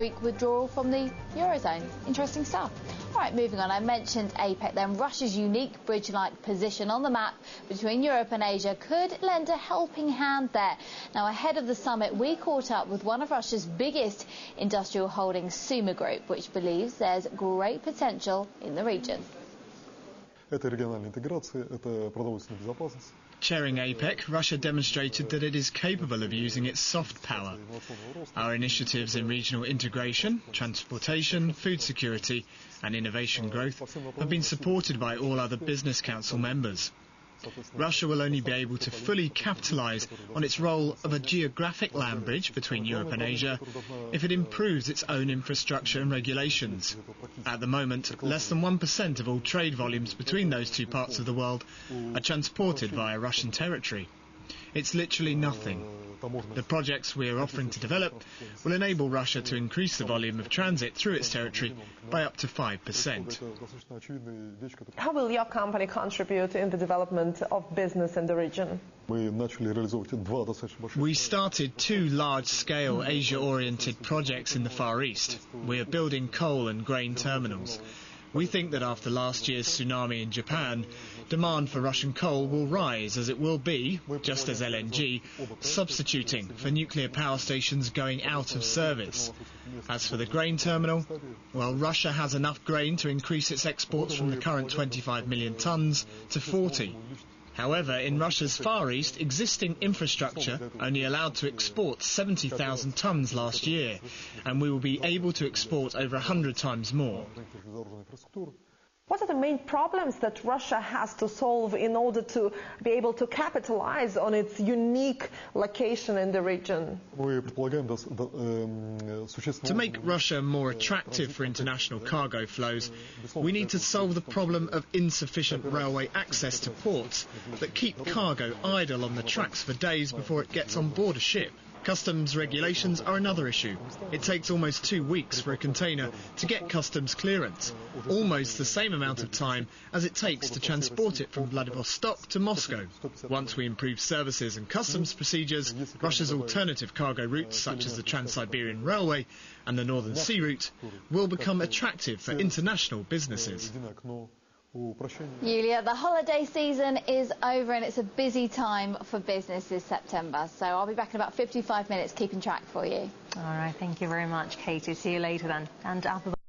Week withdrawal from the Eurozone. Interesting stuff. All right, moving on. I mentioned APEC then. Russia's unique bridge-like position on the map between Europe and Asia could lend a helping hand there. Now, ahead of the summit, we caught up with one of Russia's biggest industrial holdings, Suma Group, which believes there's great potential in the region. Chairing APEC, Russia demonstrated that it is capable of using its soft power. Our initiatives in regional integration, transportation, food security and innovation growth have been supported by all other Business Council members. Russia will only be able to fully capitalise on its role of a geographic land bridge between Europe and Asia if it improves its own infrastructure and regulations. At the moment, less than 1% of all trade volumes between those two parts of the world are transported via Russian territory. It's literally nothing. The projects we are offering to develop will enable Russia to increase the volume of transit through its territory by up to 5%. How will your company contribute in the development of business in the region? We started two large-scale Asia-oriented projects in the Far East. We are building coal and grain terminals. We think that after last year's tsunami in Japan, demand for Russian coal will rise, as it will be, just as LNG, substituting for nuclear power stations going out of service. As for the grain terminal, well, Russia has enough grain to increase its exports from the current 25 million tonnes to 40. However, in Russia's Far East, existing infrastructure only allowed to export 70,000 tonnes last year, and we will be able to export over 100 times more. What are the main problems that Russia has to solve in order to be able to capitalize on its unique location in the region? To make Russia more attractive for international cargo flows, we need to solve the problem of insufficient railway access to ports that keep cargo idle on the tracks for days before it gets on board a ship. Customs regulations are another issue. It takes almost 2 weeks for a container to get customs clearance, almost the same amount of time as it takes to transport it from Vladivostok to Moscow. Once we improve services and customs procedures, Russia's alternative cargo routes, such as the Trans-Siberian Railway and the Northern Sea Route, will become attractive for international businesses. Yulia, the holiday season is over and it's a busy time for business this September. So I'll be back in about 55 minutes keeping track for you. All right, thank you very much, Katie. See you later then. And